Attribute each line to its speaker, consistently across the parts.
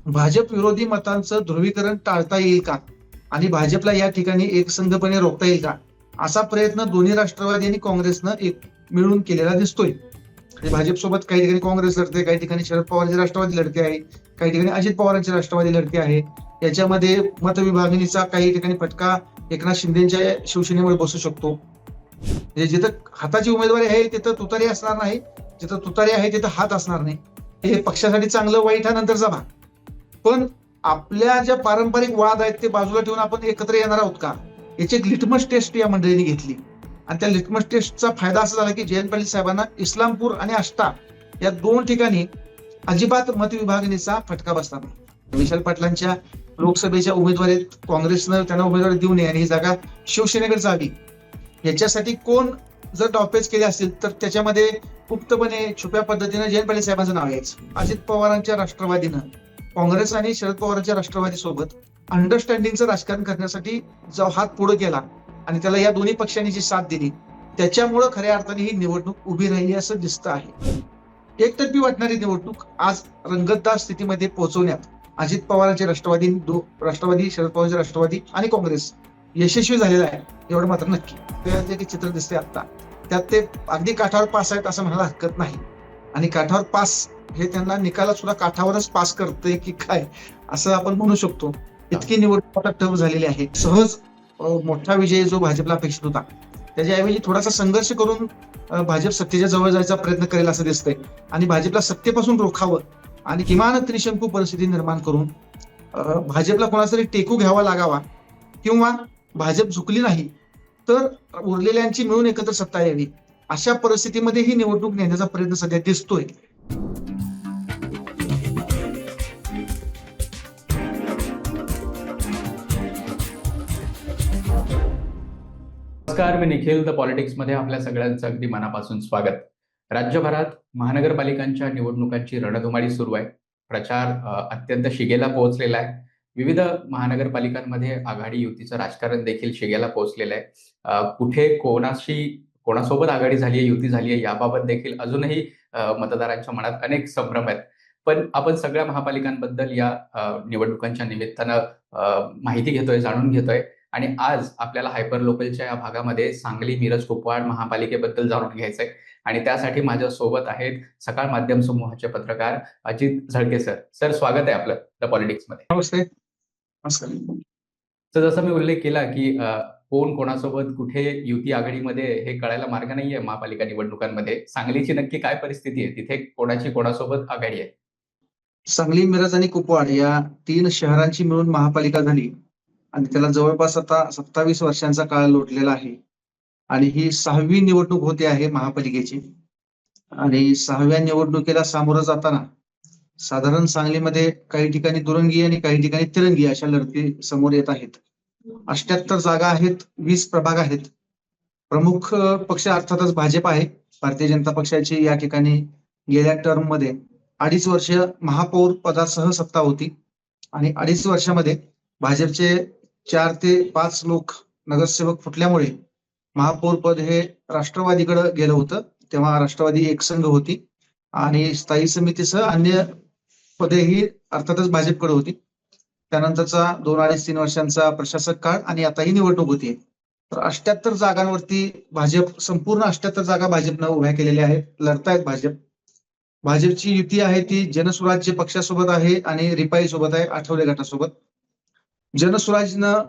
Speaker 1: भाजप विरोधी मतांचं ध्रुवीकरण टाळता येईल का आणि भाजपला या ठिकाणी एकसंघपणे रोखता येईल का, असा प्रयत्न दोन्ही राष्ट्रवादी आणि काँग्रेसनं एक मिळून केलेला दिसतोय. म्हणजे भाजपसोबत काही ठिकाणी काँग्रेस लढते, काही ठिकाणी शरद पवारची राष्ट्रवादी लढते आहे, काही ठिकाणी अजित पवारांची राष्ट्रवादी लढते आहे. याच्यामध्ये मतविभागणीचा काही ठिकाणी फटका एकनाथ शिंदेच्या शिवसेनेमुळे बसू शकतो. म्हणजे जिथं हाताची उमेदवारी आहे तिथं तुतारी असणार नाही, जिथं तुतारी आहे तिथं हात असणार नाही. हे पक्षासाठी चांगलं वाईट हा नंतरचा भाग. पण आपल्या ज्या पारंपरिक वाद आहेत ते बाजूला ठेवून आपण एकत्र येणार आहोत का, याची एक लिटमस टेस्ट या मंडळीने घेतली. आणि त्या लिटमस टेस्टचा फायदा असा झाला की जयंत पाटील साहेबांना इस्लामपूर आणि आष्टा या दोन ठिकाणी अजिबात मतविभागणीचा फटका बसला नाही. विशाल पाटलांच्या लोकसभेच्या उमेदवारीत काँग्रेसनं त्यांना उमेदवारी देऊ नये आणि ही जागा शिवसेनेकडे जावी, याच्यासाठी कोण जर डावपेच केले असतील तर त्याच्यामध्ये गुप्तपणे छुप्या पद्धतीने जयंत पाटील साहेबांचं नाव यायचं. अजित पवारांच्या राष्ट्रवादीनं काँग्रेस आणि शरद पवारांच्या राष्ट्रवादी सोबत अंडरस्टँडिंगचं राजकारण करण्यासाठी जो हात पुढे केला आणि त्याला या दोन्ही पक्षांनी जी साथ दिली, त्याच्यामुळं खऱ्या अर्थाने ही निवडणूक उभी राहिली असं दिसतं आहे. एकतर्फी वाटणारी निवडणूक आज रंगतदार स्थितीमध्ये पोहोचवण्यात अजित पवारांचे राष्ट्रवादी शरद पवारांचे राष्ट्रवादी आणि काँग्रेस यशस्वी झालेला आहे, एवढं मात्र नक्की. ते चित्र दिसते आता, त्यात ते अगदी काठावर पास आहेत असं म्हणायला हरकत नाही. आणि काठावर पास हे त्यांना निकालात सुद्धा काठावरच पास करतंय की काय असं आपण म्हणू शकतो. इतकी निवडणूक टफ झालेली आहे. सहज मोठा विजय जो भाजपला अपेक्षित होता त्याच्याऐवजी थोडासा संघर्ष करून भाजप सत्तेच्या जवळ जायचा प्रयत्न करेल असं दिसतंय. आणि भाजपला सत्तेपासून रोखावं आणि किमान त्रिशंकू परिस्थिती निर्माण करून भाजपला कोणाचा तरी टेकू घ्यावा लागावा, किंवा भाजप झुकली नाही तर उरलेल्यांची मिळून एकत्र सत्ता यावी, अशा परिस्थितीमध्ये ही निवडणूक नेण्याचा प्रयत्न सध्या दिसतोय.
Speaker 2: नमस्कार, मी निखिल. द पॉलिटिक्समध्ये आपल्या सगळ्यांचं अगदी मनापासून स्वागत. राज्यभरात महानगरपालिकांच्या निवडणुकांची रणधुमाळी सुरू आहे. प्रचार अत्यंत शिगेला पोहोचलेला आहे. विविध महानगरपालिकांमध्ये आघाडी युतीचं राजकारण देखील शिगेला पोहोचलेलं आहे. कुठे कोणासोबत आघाडी झाली आहे, युती झाली आहे, याबाबत देखील अजूनही मतदारांच्या मनात अनेक संभ्रम आहेत. पण आपण सगळ्या महापालिकांबद्दल या निवडणुकांच्या निमित्तानं माहिती घेतोय, जाणून घेतोय. आणि आज आपल्याला हायपर लोकलच्या या भागामध्ये सांगली, मिरज, कुपवाड महापालिकेबद्दल जाणून घ्यायचंय. आणि त्यासाठी माझ्या सोबत आहेत सकाळ माध्यम समूहाचे पत्रकार अजित झळके सर. सर, स्वागत आहे आपलं द पॉलिटिक्समध्ये.
Speaker 1: नमस्ते. नमस्कार.
Speaker 2: तर जसं मी उल्लेख केला की कोण कोणासोबत कुठे युती आघाडीमध्ये हे कळायला मार्ग नाहीये महापालिका निवडणुकांमध्ये. सांगलीची नक्की काय परिस्थिती आहे, तिथे कोणाची कोणासोबत आघाडी आहे?
Speaker 1: सांगली, मिरज आणि कुपवाड या 3 शहरांची मिळून महापालिका झाली आणि त्याला जवळपास आता 27 वर्षांचा काळ लोटलेला आहे. आणि ही 6वी निवडणूक होते आहे महापालिकेची. आणि 6व्या निवडणुकीला सामोरं जाताना साधारण सांगलीमध्ये काही ठिकाणी दुरंगी आणि काही ठिकाणी तिरंगी अशा लढती समोर येत आहेत. 78 जागा आहेत, 20 प्रभाग आहेत. प्रमुख पक्ष अर्थातच भाजप आहे. भारतीय जनता पक्षाची या ठिकाणी गेल्या टर्म मध्ये 2.5 वर्ष महापौर पदासह सत्ता होती आणि 2.5 वर्षामध्ये भाजपचे 4 ते 5 लोक नगरसेवक फुटल्यामुळे महापौर पद हे राष्ट्रवादीकडे गेलं होतं. तेव्हा राष्ट्रवादी एकसंघ होती आणि स्थायी समितीसह अन्य पदेही अर्थातच भाजपकडे होती. त्यानंतरचा 2-2.5-3 वर्षांचा प्रशासक काळ आणि आता ही निवडणूक होती. तर 78 जागांवरती संपूर्ण 78 जागा भाजपनं उभ्या केलेल्या आहेत, लढतायत भाजप. भाजपची युती आहे ती जनसुराज्य पक्षासोबत आहे आणि रिपाई सोबत आहे, आठवले गटासोबत. जनसुराजनं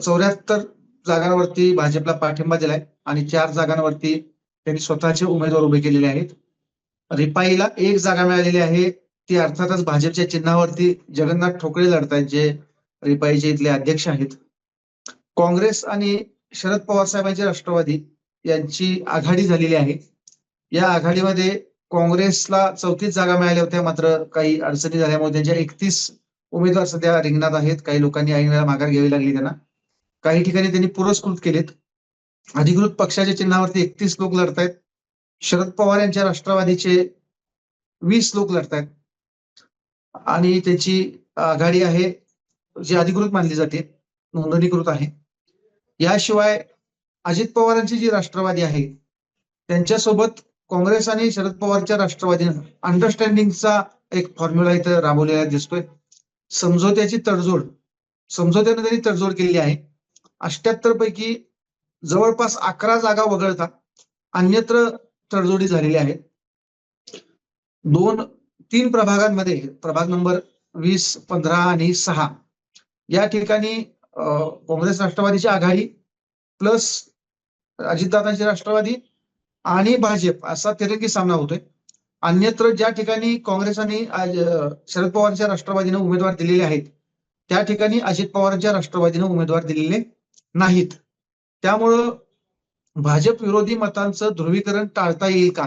Speaker 1: 74 जागांवरती भाजपला पाठिंबा दिलाय आणि 4 जागांवरती त्यांनी स्वतःचे उमेदवार उभे केलेले आहेत. रिपाईला 1 जागा मिळालेली आहे, ती अर्थातच भाजपच्या चिन्हावरती जगन्नाथ ठोकळे लढतायत, जे रिपाईचे इथले अध्यक्ष आहेत. काँग्रेस आणि शरद पवार साहेबांचे राष्ट्रवादी यांची आघाडी झालेली आहे. या आघाडीमध्ये काँग्रेसला 34 जागा मिळाल्या होत्या, मात्र काही अडचणी झाल्यामुळे त्यांच्या 31 उमेदवार सध्या रिंगणात आहेत. काही लोकांनी ऐन वेळेला माघार घ्यावी लागली त्यांना. काही ठिकाणी त्यांनी पुरस्कृत केलेत. अधिकृत पक्षाच्या चिन्हावरती 31 लोक लढतायत. शरद पवार यांच्या राष्ट्रवादीचे 20 लोक लढतायत आणि त्यांची आघाडी आहे जी अधिकृत मानली जाते, नोंदणीकृत आहे. याशिवाय अजित पवारांची जी राष्ट्रवादी आहे त्यांच्यासोबत काँग्रेस आणि शरद पवारच्या राष्ट्रवादीनं अंडरस्टँडिंगचा एक फॉर्म्युला इथं राबवलेला दिसतोय. समझोत्याची तडजोड, समझोत्याने त्यांनी तडजोड केलेली आहे. 78 पैकी जवळपास 11 जागा वगळता अन्यत्र तडजोडी झालेल्या आहेत. 3 प्रभागांमध्ये, प्रभाग नंबर 20, 15 आणि 6 या ठिकाणी काँग्रेस राष्ट्रवादीची आघाडी प्लस अजितदादांची राष्ट्रवादी आणि भाजप असा तिरंगी सामना होतोय. अन्यत्र ज्या ठिकाणी काँग्रेस आणि शरद पवारांच्या राष्ट्रवादीने उमेदवार दिलेले आहेत त्या ठिकाणी अजित पवारांच्या राष्ट्रवादीने उमेदवार दिलेले नाहीत. त्यामुळं भाजप विरोधी मतांचं ध्रुवीकरण टाळता येईल का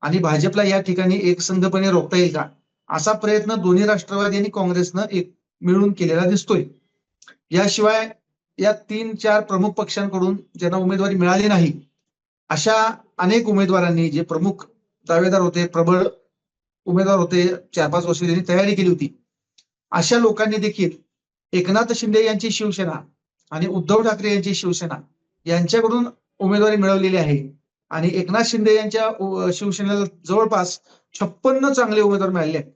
Speaker 1: आणि भाजपला या ठिकाणी एकसंघपणे रोखता येईल का, असा प्रयत्न दोन्ही राष्ट्रवादी आणि काँग्रेसनं मिळून केलेला दिसतोय. याशिवाय या 3-4 प्रमुख पक्षांकडून ज्यांना उमेदवारी मिळाली नाही अशा अनेक उमेदवारांनी, जे प्रमुख दावेदार होते, प्रबळ उमेदवार होते, 4-5 वर्ष त्यांनी तयारी केली होती, अशा लोकांनी देखील एकनाथ शिंदे यांची शिवसेना आणि उद्धव ठाकरे यांची शिवसेना यांच्याकडून उमेदवारी मिळवलेली आहे. आणि एकनाथ शिंदे यांच्या शिवसेनेला जवळपास 56 चांगले उमेदवार मिळाले आहेत.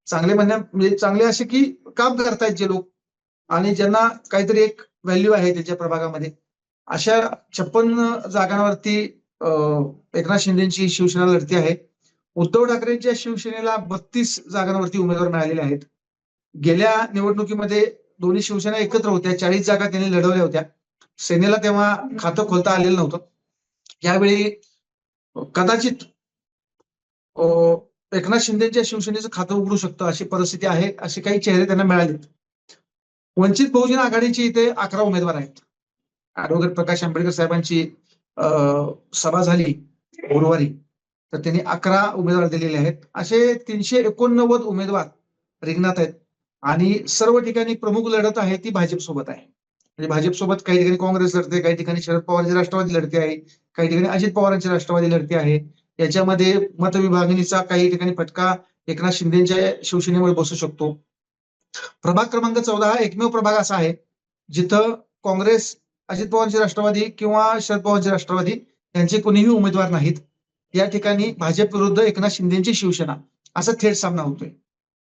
Speaker 1: चांगले म्हणजे चांगले असे की काम करतायत जे लोक आणि ज्यांना काहीतरी एक व्हॅल्यू आहे त्यांच्या प्रभागामध्ये, अशा 56 जागांवरती एकनाथ शिंदेची शिवसेना लढती आहे. उद्धव ठाकरेंच्या शिवसेनेला 32 जागांवरती उमेदवार मिळालेले आहेत. गेल्या निवडणुकीमध्ये दोन्ही शिवसेना एकत्र होत्या, 40 जागा त्यांनी लढवल्या होत्या. सेनेला तेव्हा खातं खोलता आलेलं नव्हतं. यावेळी कदाचित एकनाथ शिंदेच्या शिवसेनेचं खातं उघडू शकतं अशी परिस्थिती आहे, असे काही चेहरे त्यांना मिळालेत. वंचित बहुजन आघाडीची इथे 11 उमेदवार आहेत. ऍडव्होकेट प्रकाश आंबेडकर साहेबांची सभा झाली गुरुवारी, तर त्यांनी 11 उमेदवार दिलेले आहेत. असे 389 उमेदवार रिंगणात आहेत आणि सर्व ठिकाणी प्रमुख लढत आहे ती भाजपसोबत आहे. म्हणजे भाजपसोबत काही ठिकाणी काँग्रेस लढते, काही ठिकाणी शरद पवारांची राष्ट्रवादी लढते आहे, काही ठिकाणी अजित पवारांची राष्ट्रवादी लढते आहे. याच्यामध्ये मतविभागणीचा काही ठिकाणी फटका एकनाथ शिंदेच्या शिवसेनेवर बसू शकतो. प्रभाग क्रमांक 14 हा एकमेव प्रभाग असा आहे जिथं काँग्रेस, अजित पवारांची राष्ट्रवादी किंवा शरद पवारांची राष्ट्रवादी यांचे कोणीही उमेदवार नाहीत. या ठिकाणी भाजप विरुद्ध एकनाथ शिंदेची शिवसेना असा थेट सामना होतोय.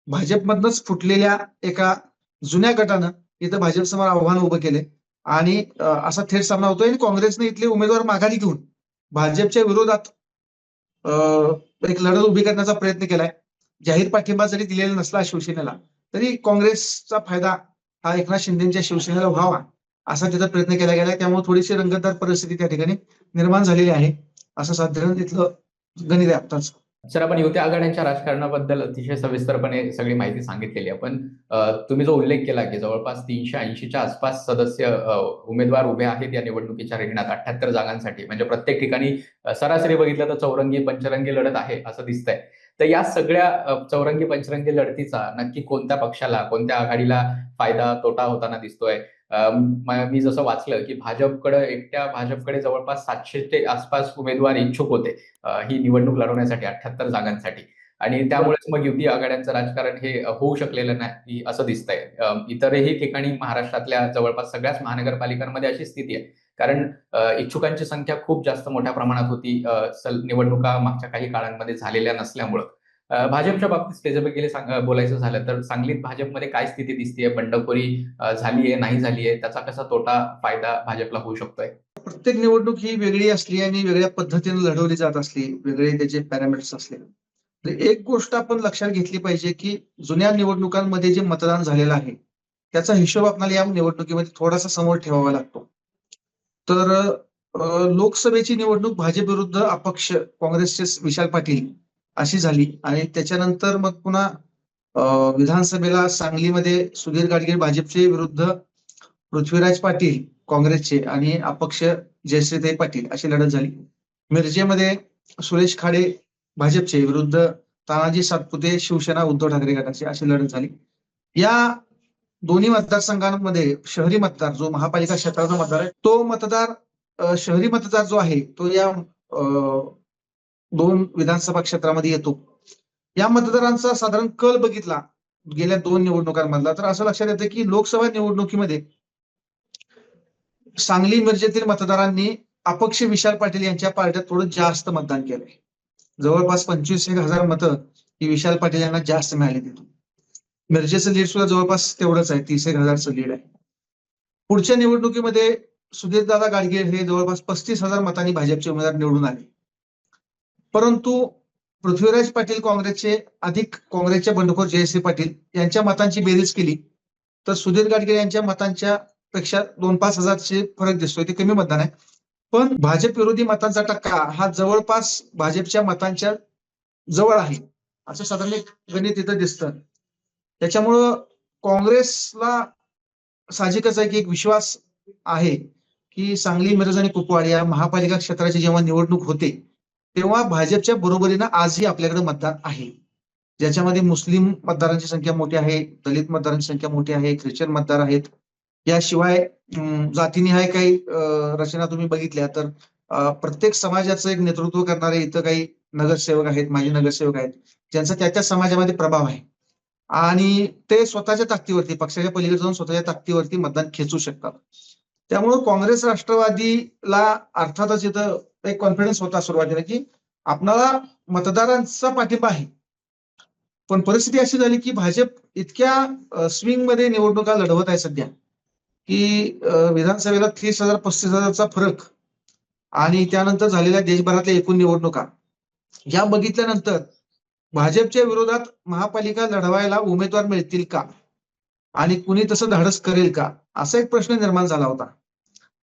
Speaker 1: भाजपमधनच फुटलेल्या एका जुन्या गटानं इथं भाजपसमोर आव्हान उभं केले आणि असा थेट सामना होतोय. आणि काँग्रेसने इथले उमेदवार माघारी घेऊन भाजपच्या विरोधात एक लढत उभी करण्याचा प्रयत्न केलाय. जाहीर पाठिंबा जरी दिलेला नसला शिवसेनेला तरी काँग्रेसचा फायदा हा एकनाथ शिंदेच्या शिवसेनेला व्हावा असा तिथं प्रयत्न केला गेला. त्यामुळे थोडीशी रंगतदार परिस्थिती त्या ठिकाणी निर्माण झालेली आहे, असं साधारण तिथलं गणित आहे आत्ताच.
Speaker 2: सर, आपण युती आघाड्यांच्या राजकारणाबद्दल अतिशय सविस्तरपणे सगळी माहिती सांगितलेली आहे. पण तुम्ही जो उल्लेख केला की जवळपास 380च्या आसपास सदस्य उमेदवार उभे आहेत या निवडणुकीच्या रिंगणात 78 जागांसाठी, म्हणजे प्रत्येक ठिकाणी सरासरी बघितलं तर चौरंगी पंचरंगी लढत आहे असं दिसतंय. तर या सगळ्या चौरंगी पंचरंगी लढतीचा नक्की कोणत्या पक्षाला, कोणत्या आघाडीला फायदा तोटा होताना दिसतोय? मी जसं वाचलं की एकट्या भाजपकडे जवळपास 700चे आसपास उमेदवार इच्छुक होते ही निवडणूक लढवण्यासाठी 78 जागांसाठी, आणि त्यामुळेच मग युती आघाड्यांचं राजकारण हे होऊ शकलेलं नाही असं दिसतंय. इतरही ठिकाणी महाराष्ट्रातल्या जवळपास सगळ्याच महानगरपालिकांमध्ये अशी स्थिती आहे, कारण इच्छुकांची संख्या खूप जास्त मोठ्या प्रमाणात होती. निवडणुका मागच्या काही काळांमध्ये झालेल्या नसल्यामुळं. भाजपच्या बाबतीत स्पेसिफिकली बोलायचं झालं तर सांगलीत भाजपमध्ये काय स्थिती दिसतेय? बंडखोरी झालीये, नाही झालीये? त्याचा कसा तोटा फायदा भाजपला होऊ शकतोय?
Speaker 1: प्रत्येक निवडणूक ही वेगळी असली आणि वेगळ्या पद्धतीने लढवली जात असली, वेगळे त्याचे पॅरामीटर्स असले, तर एक गोष्ट आपण लक्षात घेतली पाहिजे की जुन्या निवडणुकांमध्ये जे मतदान झालेलं आहे त्याचा हिशोब आपल्याला या निवडणुकीमध्ये थोडासा समोर ठेवावा लागतो. तर लोकसभेची निवडणूक भाजप विरुद्ध अपक्ष काँग्रेसचे विशाल पाटील अशी झाली आणि त्याच्यानंतर मग पुन्हा विधानसभेला सांगलीमध्ये सुधीर गाडगीळ भाजपचे विरुद्ध पृथ्वीराज पाटील काँग्रेसचे आणि अपक्ष जयश्रीताई पाटील अशी लढत झाली. मिरजेमध्ये सुरेश खाडे भाजपचे विरुद्ध तानाजी सातपुते शिवसेना उद्धव ठाकरे गटाचे अशी लढत झाली. या दोन्ही मतदारसंघांमध्ये शहरी मतदार, जो महापालिका क्षेत्राचा मतदार आहे, तो मतदार शहरी मतदार जो आहे तो या 2 विधानसभा क्षेत्रामध्ये येतो. या मतदारांचा साधारण कल बघितला गेल्या 2 निवडणुकांमधला तर असं लक्षात येतं की लोकसभा निवडणुकीमध्ये सांगली मिरजेतील मतदारांनी अपक्ष विशाल पाटील यांच्या पार्ट्यात थोडं जास्त मतदान केलंय. जवळपास 25,000 मतं की विशाल पाटील यांना जास्त मिळाले तिथून. मिरजेचं लीड सुद्धा जवळपास तेवढंच आहे, 30,000चं लीड आहे. पुढच्या निवडणुकीमध्ये सुधीरदादा गाडगीळ हे जवळपास 35,000 मतांनी भाजपचे उमेदवार निवडून आले. परंतु पृथ्वीराज पाटील काँग्रेसचे अधिक काँग्रेसचे बंडखोर जयश्री पाटील यांच्या मतांची बेरीज केली तर सुधीर गाडगीळ यांच्या मतांच्या पेक्षा 2-5 हजारचे फरक दिसतोय. ते कमी मतदान आहे. पण भाजप विरोधी मतांचा टक्का हा जवळपास भाजपच्या मतांच्या जवळ आहे, असं साधारण एक गणित इथं दिसतं. त्याच्यामुळं काँग्रेसला साहजिकच आहे की एक विश्वास आहे की सांगली, मिरज आणि कुपवाड या महापालिका क्षेत्राची जेव्हा निवडणूक होते तेव्हा भाजपच्या बरोबरीनं आजही आपल्याकडे मतदान आहे, ज्याच्यामध्ये मुस्लिम मतदारांची संख्या मोठी आहे, दलित मतदारांची संख्या मोठी आहे, ख्रिश्चन मतदार आहेत. याशिवाय जातीनिहाय काही रचना तुम्ही बघितल्या तर प्रत्येक समाजाचं एक नेतृत्व करणारे इथं काही नगरसेवक आहेत, माजी नगरसेवक आहेत, ज्यांचा त्या समाजामध्ये प्रभाव आहे आणि ते स्वतःच्या ताकदीवरती, पक्षाच्या पलीकडे जाऊन स्वतःच्या ताकदीवरती मतदान खेचू शकतात. त्यामुळे काँग्रेस राष्ट्रवादीला अर्थातच इथं एक कॉन्फिडन्स होता सुरुवातीला की आपणाला मतदारांचा पाठिंबा आहे. पण परिस्थिती अशी झाली की भाजप इतक्या स्विंग मध्ये निवडणुका लढवत आहे सध्या की विधानसभेला 30,000-35,000चा फरक आणि त्यानंतर झालेल्या देशभरातल्या एकूण निवडणुका या बघितल्यानंतर भाजपच्या विरोधात महापालिका लढवायला उमेदवार मिळतील का आणि कुणी तसं धाडस करेल का असा एक प्रश्न निर्माण झाला होता.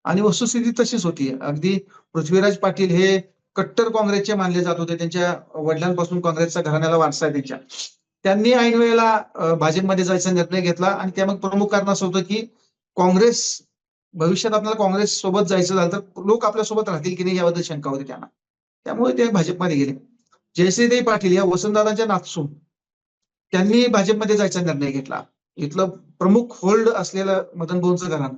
Speaker 1: आणि वस्तुस्थिती तशीच होती. अगदी पृथ्वीराज पाटील हे कट्टर काँग्रेसचे मानले जात होते. त्यांच्या वडिलांपासून काँग्रेसचा घराण्याला वारसा आहे त्यांच्या. त्यांनी ऐन वेळेला भाजपमध्ये जायचा निर्णय घेतला आणि त्या मग प्रमुख कारण असं होतं की काँग्रेस भविष्यात आपल्याला काँग्रेस सोबत जायचं झालं तर लोक आपल्यासोबत राहतील की नाही याबद्दल शंका होती त्यांना. त्यामुळे ते भाजपमध्ये गेले. जयश्रीदेवी पाटील या वसंतदादांच्या नातसून त्यांनी भाजपमध्ये जायचा निर्णय घेतला. इथलं प्रमुख होल्ड असलेलं मदन भाऊंचं घराणं,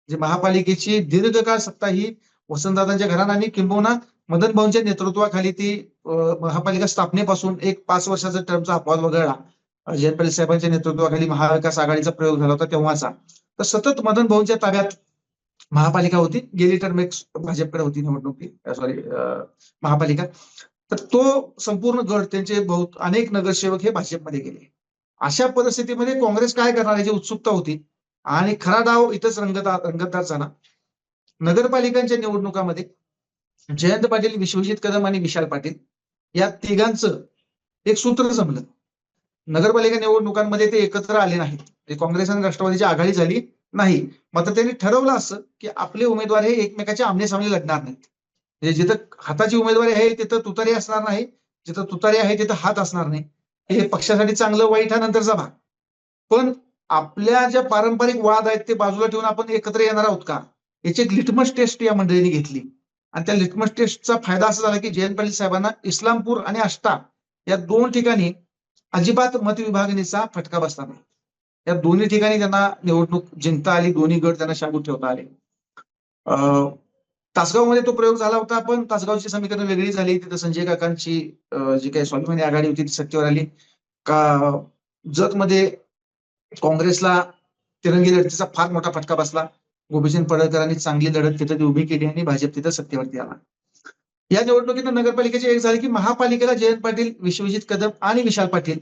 Speaker 1: जे महापालिकेची दीर्घकाळ सत्ता ही वसंतदादांच्या घराणं आणि किंबहुना मदन भाऊंच्या नेतृत्वाखाली ती महापालिका स्थापनेपासून एक 5 वर्षाचा टर्मचा अपवाद वगळला, जयंत पाटील साहेबांच्या नेतृत्वाखाली महाविकास आघाडीचा प्रयोग झाला होता तेव्हाचा, तर सतत मदन भाऊंच्या ताब्यात महापालिका होती. गेली टर्म एक भाजपकडे होती निवडणुकी महापालिका. तर तो संपूर्ण गट त्यांचे बहुत अनेक नगरसेवक हे भाजपमध्ये गेले. अशा परिस्थितीमध्ये काँग्रेस काय करणार याची उत्सुकता होती आणि खरा डाव इथंच रंगतदार झाला. नगरपालिकांच्या निवडणुकामध्ये जयंत पाटील, विश्वजित कदम आणि विशाल पाटील या तिघांचं एक सूत्र जमलं. नगरपालिका निवडणुकांमध्ये ते एकत्र आले नाहीत, काँग्रेस आणि राष्ट्रवादीची आघाडी झाली नाही. मात्र त्यांनी ठरवलं असं की आपले उमेदवार हे एकमेकाच्या आमने-सामने लढणार नाहीत. म्हणजे जिथं हाताची उमेदवारी आहे तिथं तुतारी असणार नाही, जिथं तुतारी आहे तिथं हात असणार नाही. हे पक्षासाठी चांगलं वाईट हा नंतरचा भाग. पण आपल्या ज्या पारंपरिक वाद आहेत ते बाजूला ठेवून आपण एकत्र येणार आहोत का याची एक लिटमस टेस्ट या मंडळींनी घेतली. आणि त्या लिटमस टेस्टचा फायदा असा झाला की जयंत पाटील साहेबांना इस्लामपूर आणि आष्टा या 2 ठिकाणी अजिबात मतविभागणीचा फटका बसला नाही. या दोन्ही ठिकाणी त्यांना निवडणूक जिंकता आली, दोन्ही गट त्यांना शाबूत ठेवता आले. तासगावमध्ये तो प्रयोग झाला होता, पण तासगावची समीकरण वेगळी झाली. तिथं संजय काकांची जी काही स्वाभिमानी आघाडी होती ती सत्तेवर आली. का जतमध्ये काँग्रेसला तिरंगी लढतीचा फार मोठा फटका बसला. गोपीचंद पडळकरांनी चांगली लढत तिथं उभी केली आणि भाजप तिथं सत्तेवरती आला. या निवडणुकीत नगरपालिकेचे एक झाले की महापालिकेला जयंत पाटील, विश्वजित कदम आणि विशाल पाटील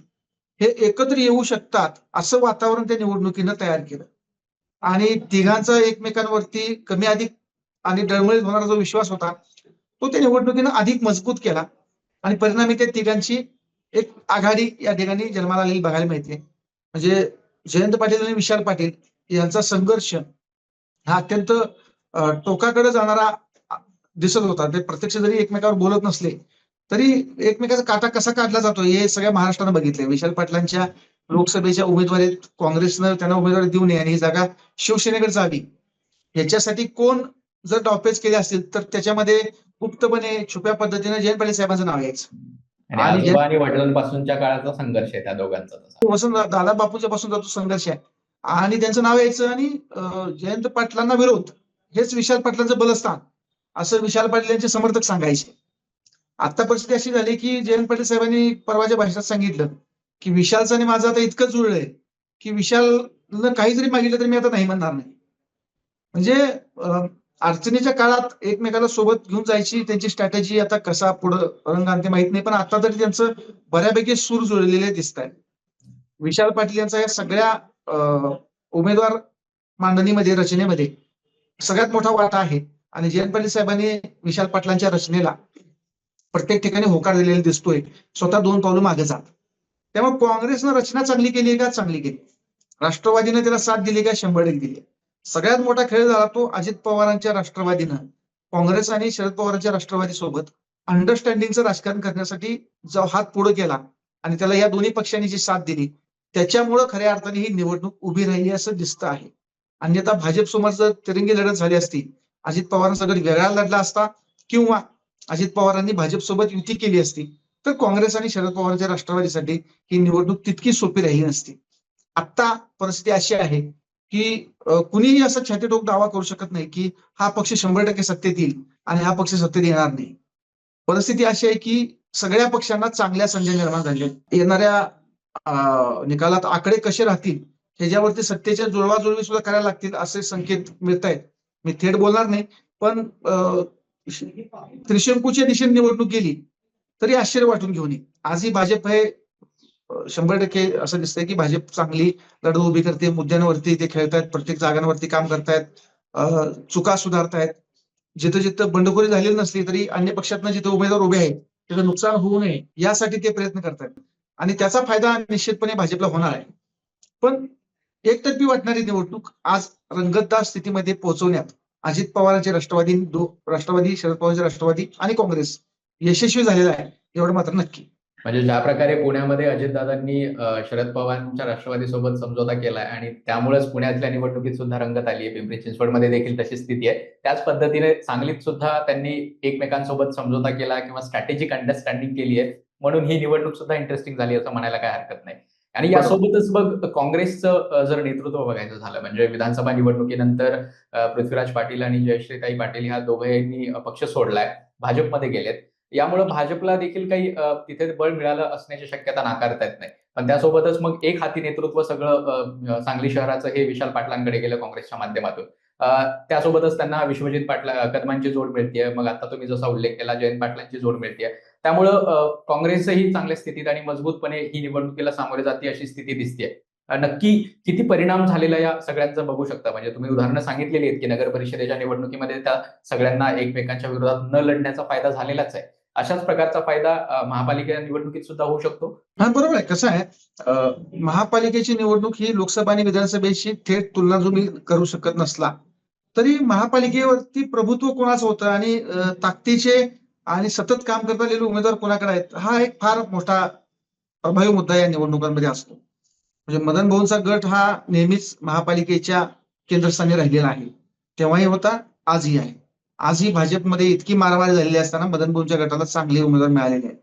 Speaker 1: हे एकत्र येऊ शकतात असं वातावरण त्या निवडणुकीनं तयार केलं आणि तिघांचा एकमेकांवरती कमी अधिक आणि डळमळीत होणारा जो विश्वास होता तो त्या निवडणुकीनं अधिक मजबूत केला आणि परिणामी त्या तिघांची एक आघाडी या ठिकाणी जन्माला आलेली बघायला मिळते. म्हणजे जयंत पाटील आणि विशाल पाटील यांचा संघर्ष हा अत्यंत टोकाकडे जाणारा दिसत होता. ते प्रत्यक्ष जरी एकमेकावर बोलत नसले तरी एकमेकाचा काटा कसा काढला जातो हे सगळ्या महाराष्ट्रानं बघितलंय. विशाल पाटलांच्या लोकसभेच्या उमेदवारीत काँग्रेसनं त्यांना उमेदवारी देऊ नये आणि ही जागा शिवसेनेकडे जावी याच्यासाठी कोण जर डावपेच केले असतील तर त्याच्यामध्ये गुप्तपणे छुप्या पद्धतीने जयंत पाटील साहेबांचं नाव यायचं
Speaker 2: आणि वडिलांपासूनच्या काळाचा संघर्ष आहे त्या दोघांचा.
Speaker 1: वसंत दादा बापूच्या पासून तो संघर्ष आहे आणि त्यांचं नाव यायचं आणि जयंत पाटलांना विरोध हेच विशाल पाटलांचं बलस्थान असं विशाल पाटील यांचे समर्थक सांगायचे. आता परिस्थिती अशी झाली की जयंत पाटील साहेबांनी परवाच्या भाषणात सांगितलं की विशालचं आणि माझं आता इतकं जुळलंय की विशालनं काही जरी मागितलं तरी मी आता नाही म्हणणार नाही. म्हणजे अडचणीच्या काळात एकमेकाला सोबत घेऊन जायची त्यांची स्ट्रॅटेजी आता कसा पुढं रंग आणते माहित नाही, पण आता तरी त्यांचं बऱ्यापैकी सूर जुळलेले दिसत आहे. विशाल पाटील यांचा या सगळ्या उमेदवार मांडणीमध्ये रचनेमध्ये सगळ्यात मोठा वाटा आहे आणि जयंत पाटील साहेबांनी विशाल पाटलांच्या रचनेला प्रत्येक ठिकाणी होकार दिलेला दिसतोय, स्वतः 2 पावलं मागे जात. त्यामुळे काँग्रेसनं रचना चांगली केली का? चांगली केली. राष्ट्रवादीने त्याला साथ दिली का? 100% दिली. सगळ्यात मोठा खेळ झाला तो अजित पवारांच्या राष्ट्रवादीनं काँग्रेस आणि शरद पवारांच्या राष्ट्रवादी सोबत अंडरस्टँडिंगचं राजकारण करण्यासाठी जो हात पुढे केला आणि त्याला या दोन्ही पक्षांनी जी साथ दिली, त्याच्यामुळे खऱ्या अर्थाने ही निवडणूक उभी राहिली असं दिसतं आहे. अन्यथा भाजप समोर जर तिरंगी लढत झाली असती, अजित पवारांचा गट वेगळा लढला असता किंवा अजित पवारांनी भाजपसोबत युती केली असती, तर काँग्रेस आणि शरद पवारांच्या राष्ट्रवादीसाठी ही निवडणूक तितकी सोपी राहिली नसती. आता परिस्थिती अशी आहे की कुणीही असा छातीठोक दावा करू शकत नाही की हा पक्ष 100% सत्तेत येईल आणि हा पक्ष सत्तेत येणार नाही. परिस्थिती अशी आहे की सगळ्या पक्षांना चांगल्या संधी निर्माण झाल्या. येणाऱ्या निकालात आकडे कसे राहतील ह्याच्यावरती सत्तेच्या जुळवाजुळवी सुद्धा करायला लागतील असे संकेत मिळत आहेत. मी थेट बोलणार नाही, पण त्रिशंकूच्या दिशेने निवडणूक गेली तरी आश्चर्य वाटून घेऊन येईल. आजही भाजप हे 100% असं दिसतंय की भाजप चांगली लढत उभी करते, मुद्द्यांवरती ते खेळतायत, प्रत्येक जागांवरती काम करतायत, चुका सुधारतायत. जिथं जिथं बंडखोरी झालेली नसली तरी अन्य पक्षातनं जिथे उमेदवार उभे आहेत त्याचं नुकसान होऊ नये यासाठी ते प्रयत्न करतायत आणि त्याचा फायदा निश्चितपणे भाजपला होणार आहे. पण एकतर्फी वाटणारी निवडणूक आज रंगतदार स्थितीमध्ये पोहोचवण्यात अजित पवारांचे राष्ट्रवादी, शरद पवारांचे राष्ट्रवादी आणि काँग्रेस यशस्वी झालेला आहे एवढं मात्र नक्की.
Speaker 2: म्हणजे ज्या प्रकारे पुण्यामध्ये अजितदादांनी शरद पवारांच्या राष्ट्रवादीसोबत समझोता केलाय आणि त्यामुळेच पुण्यातल्या निवडणुकीत सुद्धा रंगत आली आहे, पिंपरी चिंचवडमध्ये देखील तशी स्थिती आहे. त्याच पद्धतीने सांगलीत सुद्धा त्यांनी एकमेकांसोबत समझोता केला किंवा स्ट्रॅटेजिक अंडरस्टँडिंग केली आहे, म्हणून ही निवडणूक सुद्धा इंटरेस्टिंग झाली असं म्हणायला काय हरकत नाही. आणि यासोबतच बघ काँग्रेसचं जर नेतृत्व बघायचं झालं म्हणजे विधानसभा निवडणुकीनंतर पृथ्वीराज पाटील आणि जयश्रीताई पाटील ह्या दोघांनी पक्ष सोडलाय, भाजपमध्ये गेलेत. यामुळे भाजपला देखील काही तिथे बळ मिळालं असण्याची शक्यता नाकारता येत नाही. पण त्यासोबतच मग एक हाती नेतृत्व सगळं सांगली शहराचं हे विशाल पाटलांकडे गेलं काँग्रेसच्या माध्यमातून. त्यासोबतच त्यांना विश्वजित कदमांची जोड मिळतेय. मग आता तुम्ही जसा उल्लेख केला जयंत पाटलांची जोड मिळतेय. त्यामुळं काँग्रेसही चांगल्या स्थितीत आणि मजबूतपणे ही निवडणुकीला सामोरे जाते अशी स्थिती दिसतेय. नक्की किती परिणाम झालेला या सगळ्यांचा बघू शकता. म्हणजे तुम्ही उदाहरणं सांगितलेली आहेत की नगर परिषदेच्या निवडणुकीमध्ये त्या सगळ्यांना एकमेकांच्या विरोधात न लढण्याचा फायदा झालेलाच आहे. अशाच प्रकारचा फायदा महापालिका निवडणुकीत सुद्धा होऊ शकतो.
Speaker 1: हा बरोबर आहे. कसं आहे, महापालिकेची निवडणूक ही लोकसभा आणि विधानसभेची थेट तुलना जो मी करू शकत नसला तरी महापालिकेवरती प्रभुत्व कोणाचं होतं आणि ताकदीचे आणि सतत काम करत आलेले उमेदवार कोणाकडे आहेत हा एक फार मोठा प्रभावी मुद्दा या निवडणुकांमध्ये असतो. म्हणजे मदन भाऊंचा गट हा नेहमीच महापालिकेच्या केंद्रस्थानी राहिलेला आहे. तेव्हाही होता, आजही आहे. आजही भाजपमध्ये इतकी मारामारी झालेली असताना मदन भाऊंच्या गटाला चांगले उमेदवार मिळालेले आहेत.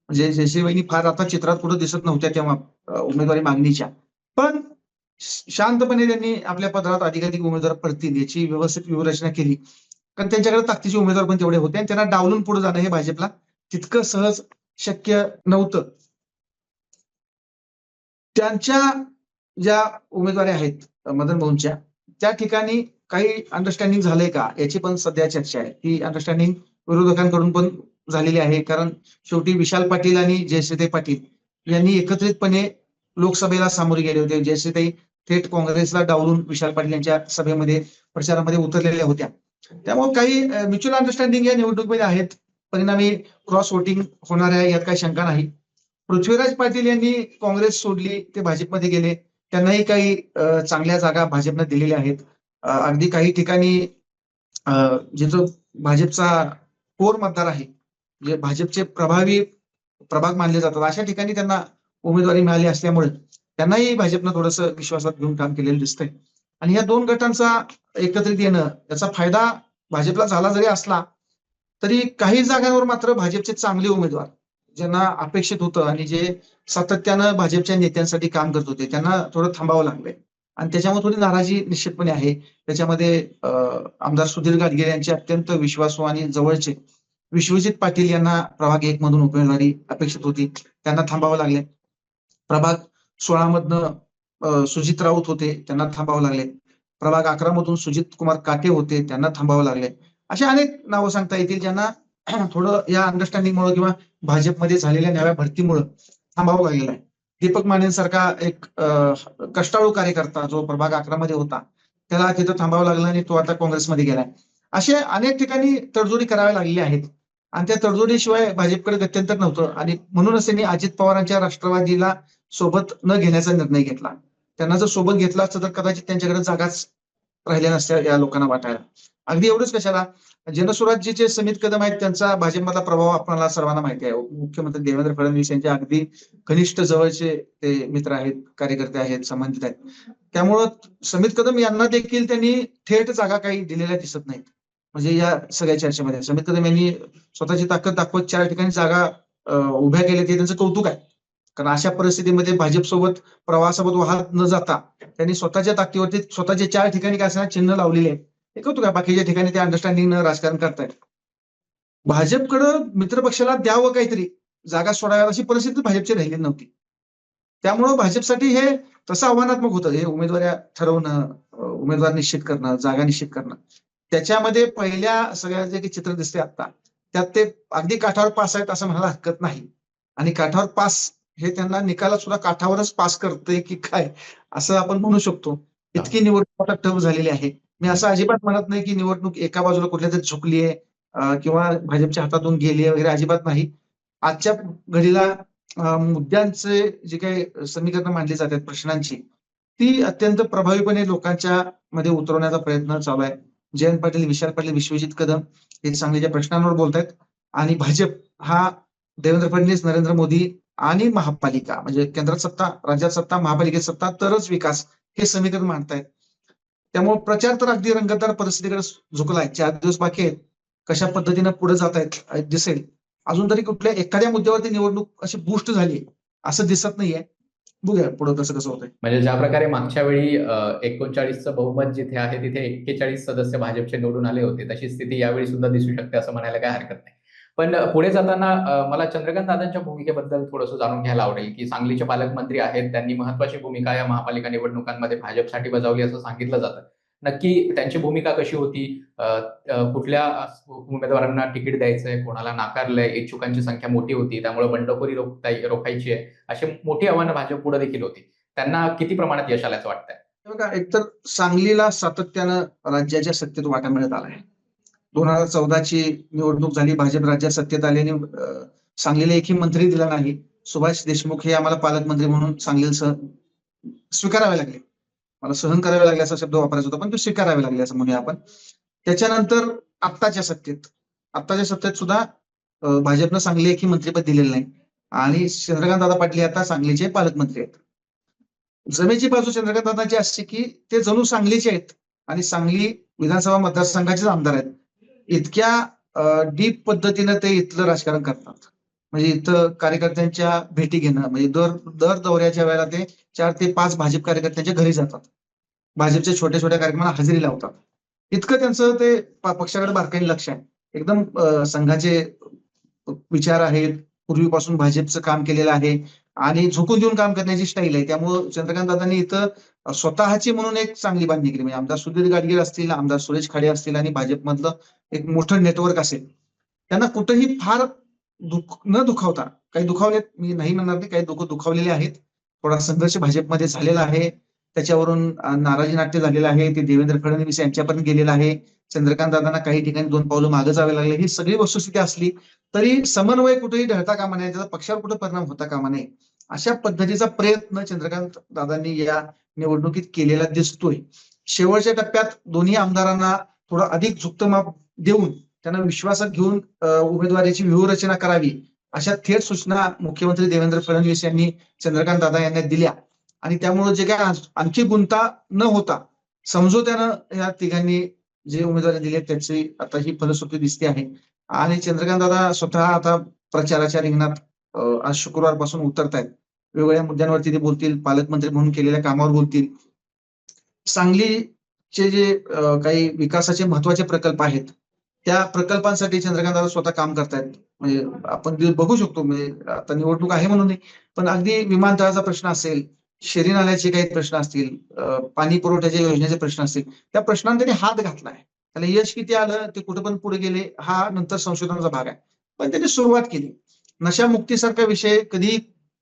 Speaker 1: म्हणजे जयश्रीबाईंनी फार आता चित्रात पुढे दिसत नव्हत्या तेव्हा उमेदवारी मागणीच्या, पण शांतपणे त्यांनी आपल्या पदरात अधिकाधिक उमेदवार पडतील याची व्यवस्थित व्यूहरचना केली. कारण त्यांच्याकडे ताकदीचे उमेदवार पण तेवढे होते आणि त्यांना डावलून पुढे जाणं हे भाजपला तितकं सहज शक्य नव्हतं. त्यांच्या ज्या उमेदवारी आहेत मदन भाऊंच्या त्या ठिकाणी काही अंडरस्टँडिंग झालंय का याची पण सध्या चर्चा आहे. ती अंडरस्टँडिंग विरोधकांकडून पण झालेली आहे. कारण शेवटी विशाल पाटील आणि जयश्रीताई पाटील यांनी एकत्रितपणे लोकसभेला सामोरे गेले होते. जयश्रीताई थेट काँग्रेसला डावलून विशाल पाटील यांच्या सभेमध्ये प्रचारामध्ये उतरलेल्या होत्या. त्यामुळे काही म्युच्युअल अंडरस्टँडिंग या निवडणुकीमध्ये आहेत. परिणामी क्रॉस वोटिंग होणार आहे यात काही शंका नाही. पृथ्वीराज पाटील यांनी काँग्रेस सोडली, ते भाजपमध्ये गेले. त्यांनाही काही चांगल्या जागा भाजपने दिलेल्या आहेत. अगदी काही ठिकाणी जिथं भाजपचा कोर मतदार आहे, जे भाजपचे प्रभावी प्रभाग मानले जातात, अशा ठिकाणी त्यांना उमेदवारी मिळाली असल्यामुळे त्यांनाही भाजपनं थोडंसं विश्वासात घेऊन काम केलेलं दिसतंय. आणि या दोन गटांचा एकत्रित येणं याचा फायदा भाजपला झाला जरी असला तरी काही जागांवर मात्र भाजपचे चांगले उमेदवार ज्यांना अपेक्षित होतं आणि जे सातत्यानं भाजपच्या नेत्यांसाठी काम करत होते त्यांना थोडं थांबावं लागलंय आणि त्याच्यामुळे थोडी नाराजी निश्चितपणे आहे. त्याच्यामध्ये आमदार सुधीर गाडगीळ यांचे अत्यंत विश्वासू आणि जवळचे विश्वजित पाटील यांना प्रभाग 1 मधून उमेदवारी अपेक्षित होती, त्यांना थांबावं लागले. प्रभाग 16 मधनं सुजित राऊत होते, त्यांना थांबावं लागले. प्रभाग 11 मधून सुजित कुमार काटे होते, त्यांना थांबावं लागले. अशी अनेक नावं सांगता येतील ज्यांना थोडं या अंडरस्टँडिंगमुळे किंवा भाजपमध्ये झालेल्या नव्या भरतीमुळे थांबावं लागलेलं आहे. दीपक मानेंसारखा एक कष्टाळू कार्यकर्ता जो प्रभाग 11 मध्ये होता, त्याला तिथं थांबावं लागलं आणि तो आता काँग्रेसमध्ये गेलाय. असे अनेक ठिकाणी तडजोडी कराव्या लागलेल्या आहेत आणि त्या तडजोडीशिवाय भाजपकडे गत्यंतर नव्हतं आणि म्हणूनच त्यांनी अजित पवारांच्या राष्ट्रवादीला सोबत न घेण्याचा निर्णय घेतला. त्यांना जर सोबत घेतला असतं तर कदाचित त्यांच्याकडे जागाच राहिल्या नसत्या या लोकांना वाटायला. अगदी एवढंच कशाला, जनसुराज्यचे समित कदम आहेत, त्यांचा भाजपमधला प्रभाव आपल्याला सर्वांना माहिती आहे. मुख्यमंत्री देवेंद्र फडणवीस यांचे अगदी घनिष्ठ जवळचे ते मित्र आहेत, कार्यकर्ते आहेत, संबंधित आहेत. त्यामुळं समित कदम यांना देखील त्यांनी थेट जागा काही दिलेल्या दिसत नाहीत. म्हणजे या सगळ्या चर्चेमध्ये समित कदम यांनी स्वतःची ताकद दाखवत 4 ठिकाणी जागा उभ्या केल्या, ते त्यांचं कौतुक आहे. कारण अशा परिस्थितीमध्ये भाजपसोबत प्रवासासोबत वाहत न जाता त्यांनी स्वतःच्या ताकदीवरती स्वतःच्या 4 ठिकाणी काय असणार चिन्ह लावलेले आहे. हे कौतुक आहे. बाकीच्या ठिकाणी ते अंडरस्टँडिंग राजकारण करतायत. भाजपकडं मित्रपक्षाला द्यावं काहीतरी, जागा सोडाव्या अशी परिस्थिती भाजपची राहिली नव्हती. त्यामुळं भाजपसाठी हे तसं आव्हानात्मक होतं. हे उमेदवार ठरवणं, उमेदवार निश्चित करणं, जागा निश्चित करणं. त्याच्यामध्ये पहिल्या सगळ्या जे काही चित्र दिसते आता, त्यात ते अगदी काठावर पास आहेत असं म्हणायला हरकत नाही. आणि काठावर पास हे त्यांना निकालात सुद्धा काठावरच पास करतंय की काय असं आपण म्हणू शकतो. इतकी निवडणूक आता टफ झालेली आहे. मी असं अजिबात म्हणत नाही की निवडणूक एका बाजूला कुठल्या तरी झुकली आहे किंवा भाजपच्या हातातून गेली आहे वगैरे, अजिबात नाही. आजच्या घडीला मुद्द्यांचे जे काही समीकरणं मांडली जातात प्रश्नांची, ती अत्यंत प्रभावीपणे लोकांच्या मध्ये उतरवण्याचा प्रयत्न चालू आहे. जयंत पाटील, विशाल पाटील, विश्वजित कदम हे सांगलीच्या प्रश्नांवर बोलतायत आणि भाजप हा देवेंद्र फडणवीस, नरेंद्र मोदी आणि महापालिका म्हणजे केंद्रात सत्ता, राज्यात सत्ता, महापालिकेत सत्ता तरच विकास हे समीकरण मांडतायत. त्यामुळे प्रचार तर अगदी रंगतदार परिस्थितीकडे झुकलाय. 4 दिवस बाकी आहेत. कशा पद्धतीनं पुढे जात आहेत दिसेल. अजून तरी कुठल्या एखाद्या मुद्द्यावरती निवडणूक अशी बूस्ट झाली असं दिसत नाहीये. बघूया पुढे कसं होतंय.
Speaker 2: म्हणजे ज्या प्रकारे मागच्या वेळी 39चं बहुमत जिथे आहे तिथे 41 सदस्य भाजपचे निवडून आले होते, तशी स्थिती यावेळी सुद्धा दिसू शकते असं म्हणायला काही हरकत नाही. पण पुढे जाताना मला चंद्रकांत दादांच्या भूमिकेबद्दल थोडंसं जाणून घ्यायला आवडेल की सांगलीचे पालकमंत्री आहेत, त्यांनी महत्वाची भूमिका या महापालिका निवडणुकांमध्ये भाजपसाठी बजावली असं सांगितलं जातं. नक्की त्यांची भूमिका कशी होती? कुठल्या उमेदवारांना तिकीट द्यायचंय, कोणाला नाकारलंय, इच्छुकांची संख्या मोठी होती, त्यामुळे बंडखोरी रोखायची आहे, अशी मोठी आव्हानं भाजप पुढे देखील होती. त्यांना किती प्रमाणात यश आल्याचं वाटतंय?
Speaker 1: बघा, एकतर सांगलीला सातत्यानं राज्याच्या सत्तेत वाटा मिळत आलाय. 2014ची निवडणूक झाली, भाजप राज्यात सत्तेत आल्याने सांगलीला एकही मंत्री दिला नाही. सुभाष देशमुख हे आम्हाला पालकमंत्री म्हणून सांगलीला स्वीकारावे लागले. मला सहन करावे लागले असा शब्द वापरायचा होता, पण तो स्वीकारावे लागले असं म्हणूया आपण. त्याच्यानंतर आत्ताच्या सत्तेत सुद्धा भाजपनं सांगली एकही मंत्रीपद दिलेलं नाही आणि चंद्रकांत दादा पाटील आता सांगलीचे पालकमंत्री आहेत. जमेची बाजू चंद्रकांत दादांची अशी की ते जणू सांगलीचे आहेत आणि सांगली विधानसभा मतदारसंघाचेच आमदार आहेत. इतक्या डीप पद्धतीनं ते इथलं राजकारण करतात. म्हणजे इथं कार्यकर्त्यांच्या भेटी घेणं, म्हणजे दर दौऱ्याच्या वेळेला ते 4 ते 5 भाजप कार्यकर्त्यांच्या घरी जातात. भाजपच्या छोट्या छोट्या कार्यक्रमाला हजेरी लावतात. इतकं त्यांचं ते पक्षाकडे बारकाईने लक्ष आहे. एकदम संघाचे विचार आहेत, पूर्वीपासून भाजपचं काम केलेलं आहे आणि झुकून देऊन काम करण्याची स्टाईल आहे. त्यामुळं चंद्रकांत दादांनी इथं स्वतःची म्हणून एक चांगली बांधणी केली. म्हणजे आमदार सुधीर गाडगीळ असतील, आमदार सुरेश खाडे असतील आणि भाजपमधलं एक मोठं नेटवर्क असेल, त्यांना कुठेही फार न दुखावता, काही दुखावलेत मी नाही म्हणणार नाही, काही दुखावलेले आहेत. थोडा संघर्ष भाजपमध्ये झालेला आहे, त्याच्यावरून नाराजी नाट्य झालेलं आहे, ते देवेंद्र फडणवीस यांच्यापर्यंत गेलेलं आहे. चंद्रकांत दादांना काही ठिकाणी 2 पावलं मागे जावे लागले. ही सगळी वस्तुस्थिती असली तरी समन्वय कुठेही ढळता कामा नये, त्याचा पक्षावर कुठे परिणाम होता कामा नये, अशा पद्धतीचा प्रयत्न चंद्रकांत दादांनी या निवडणुकीत केलेला दिसतोय. शेवटच्या टप्प्यात दोन्ही आमदारांना थोडं अधिक झुकतं माप देऊन त्यांना विश्वासात घेऊन उमेदवारीची व्यूहरचना करावी अशा थेट सूचना मुख्यमंत्री देवेंद्र फडणवीस यांनी चंद्रकांत दादा यांना दिल्या आणि त्यामुळे जे काय आणखी गुंता न होता समझोत्यानं या तिघांनी जे उमेदवारी दिली त्याची आता ही फलश्रुती दिसते आहे. आणि चंद्रकांत दादा स्वतः आता प्रचाराच्या रिंगणात आज शुक्रवारपासून उतरतायत. वेगवेगळ्या मुद्द्यांवरती ते बोलतील, पालकमंत्री म्हणून केलेल्या कामावर बोलतील. सांगलीचे जे काही विकासाचे महत्वाचे प्रकल्प आहेत त्या प्रकल्पांसाठी चंद्रकांत दादा स्वतः काम करतायत. म्हणजे आपण बघू शकतो, म्हणजे आता निवडणूक आहे म्हणून नाही, पण अगदी विमानतळाचा प्रश्न असेल, शेरी नाल्याचे काही प्रश्न असतील, पाणी पुरवठ्याच्या योजनेचे प्रश्न असतील, त्या प्रश्नांना त्यांनी हात घातलाय. त्याला यश किती आलं, ते कुठे पण पुढे गेले, हा नंतर संशोधनाचा भाग आहे. पण त्यांनी सुरुवात केली. नशामुक्तीसारखा विषय कधी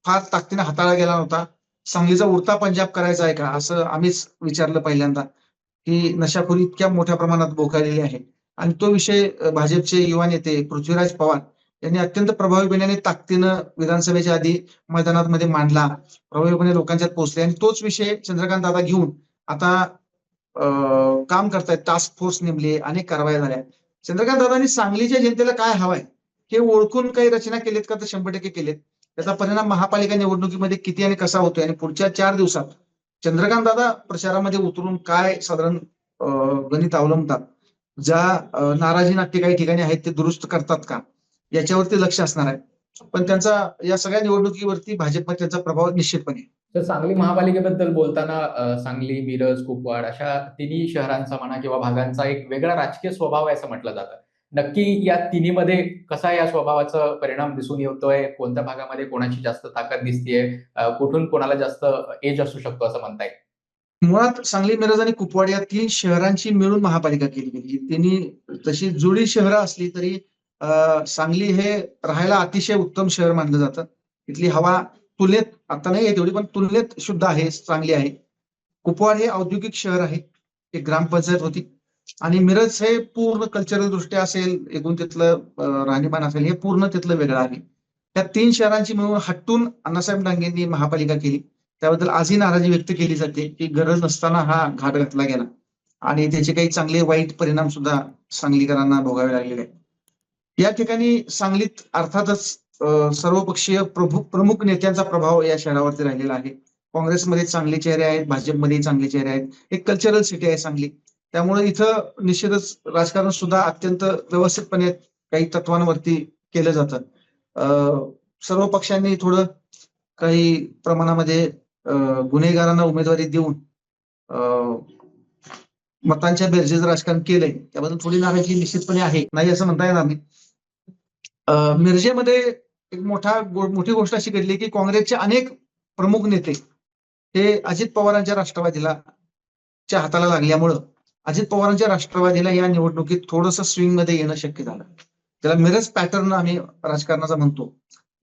Speaker 1: फार ताकदीने हाताळला गेला नव्हता. सांगलीचा उडता पंजाब करायचा आहे का, असं आम्हीच विचारलं पहिल्यांदा, की नशाखोरी इतक्या मोठ्या प्रमाणात बोकाळलेली आहे. आणि तो विषय भाजपचे युवा नेते पृथ्वीराज पवार यांनी अत्यंत प्रभावीपणे आणि ताकदीनं विधानसभेच्या आधी मैदानामध्ये मांडला. प्रभावीपणे लोकांच्यात पोहोचले आणि तोच विषय चंद्रकांत दादा घेऊन आता काम करतायत. टास्क फोर्स नेमली, अनेक कारवाया झाल्या. चंद्रकांत दादांनी सांगलीच्या जनतेला काय हवंय हे ओळखून काही रचना केलीत का, तर 100% केलेत. त्याचा परिणाम महापालिका निवडणुकीमध्ये किती आणि कसा होतोय आणि पुढच्या 4 दिवसात चंद्रकांत दादा प्रचारामध्ये उतरून काय साधारण गणित अवलंबतात, ज्या नाराजी नाट्य काही ठिकाणी आहेत ते दुरुस्त करतात का, याच्यावरती लक्ष असणार आहे. पण त्यांचा या सगळ्या निवडणुकीवरती भाजपमध्ये त्यांचा प्रभाव निश्चितपणे.
Speaker 2: तर सांगली महापालिकेबद्दल बोलताना सांगली, मिरज, कुपवाड अशा तिन्ही शहरांचा म्हणा किंवा भागांचा एक वेगळा राजकीय स्वभाव आहे असं म्हटलं जातं. नक्की या तिन्हीमध्ये कसा या स्वभावाचा परिणाम दिसून येतोय? कोणत्या भागामध्ये कोणाची जास्त ताकद दिसतीये? कुठून कोणाला जास्त एज असू शकतो असं म्हणता येईल?
Speaker 1: मुळात सांगली, मिरज आणि कुपवाड या 3 शहरांची मिळून महापालिका केली गेली. त्यांनी तशी जुळी शहरं असली तरी सांगली हे राहायला अतिशय उत्तम शहर मानलं जातं. इथली हवा तुलनेत आता नाही आहे तेवढी, पण तुलनेत शुद्ध आहे, चांगली आहे. कुपवाड हे औद्योगिक शहर आहे, एक ग्रामपंचायत होती. आणि मिरज हे पूर्ण कल्चरल दृष्ट्या असेल, एकूण तिथलं राहणीमान असेल, हे पूर्ण तिथलं वेगळं आहे. त्या 3 शहरांची मिळून हटून अण्णासाहेब डांगेंनी महापालिका केली. त्याबद्दल आजही नाराजी व्यक्त केली जाते, की गरज नसताना हा घाट घातला गेला आणि त्याचे काही चांगले वाईट परिणाम सुद्धा सांगलीकरांना भोगावे लागलेले आहेत. या ठिकाणी सांगलीत अर्थातच सर्वपक्षीय प्रमुख नेत्यांचा प्रभाव या शहरावरती राहिलेला आहे. काँग्रेसमध्ये चांगले चेहरे आहेत, भाजपमध्ये चांगले चेहरे आहेत. एक कल्चरल सिटी आहे सांगली. त्यामुळे इथं निश्चितच राजकारण सुद्धा अत्यंत व्यवस्थितपणे काही तत्वांवरती केलं जातं. सर्व पक्षांनी थोडं काही प्रमाणामध्ये गुन्हेगारांना उमेदवारी देऊन मतांच्या बेरजेचं राजकारण केलंय. त्याबद्दल थोडी नाराजी निश्चितपणे आहे, नाही असं म्हणता येणार नाही. मिरजेमध्ये एक मोठी गोष्ट अशी घडली की काँग्रेसचे अनेक प्रमुख नेते हे अजित पवारांच्या राष्ट्रवादीला च्या हाताला लागल्यामुळं अजित पवारांच्या राष्ट्रवादीला या निवडणुकीत थोडंसं स्विंगमध्ये येणं शक्य झालं. त्याला मिरज पॅटर्न आम्ही राजकारणाचा म्हणतो,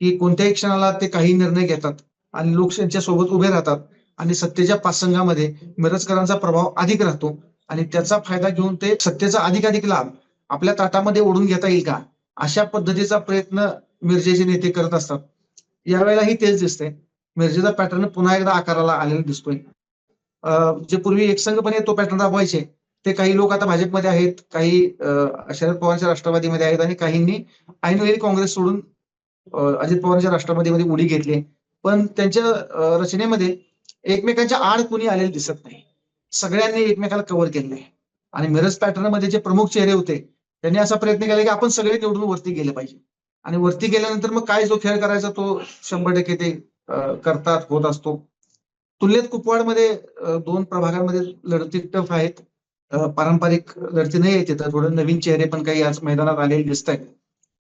Speaker 1: की कोणत्याही क्षणाला ते काही निर्णय घेतात आणि लोक त्यांच्या सोबत उभे राहतात आणि सत्तेच्या पाचसंघामध्ये मिरजकरांचा प्रभाव अधिक राहतो आणि त्याचा फायदा घेऊन ते सत्तेचा अधिकाधिक लाभ आपल्या ताटामध्ये ओढून घेता येईल का, अशा पद्धतीचा प्रयत्न मिरजेचे नेते करत असतात. यावेळेलाही तेच दिसतंय. मिरजेचा पॅटर्न पुन्हा एकदा आकाराला आलेला दिसतोय. जे पूर्वी एकसंघपणे तो पॅटर्न राबवायचे ते काही लोक आता भाजपमध्ये आहेत, काही शरद पवारांच्या राष्ट्रवादीमध्ये आहेत आणि काहींनी ऐनवेळी काँग्रेस सोडून अजित पवारांच्या राष्ट्रवादीमध्ये उडी घेतली. पण त्यांच्या रचनेमध्ये एकमेकांच्या आड कुणी आलेले दिसत नाही. सगळ्यांनी एकमेकाला कव्हर केलेलं आहे. आणि मिरज पॅटर्न मध्ये जे प्रमुख चेहरे होते त्यांनी असा प्रयत्न केला की आपण सगळे निवडून वरती गेले पाहिजे आणि वरती गेल्यानंतर मग काय जो खेळ करायचा तो 100% ते करतात, होत असतो. तुलनेत कुपवाडमध्ये 2 प्रभागांमध्ये लढती टफ आहेत. पारंपरिक लढती नाही आहे तिथं. थोडं नवीन चेहरे पण काही आज मैदानात आलेले दिसत आहेत.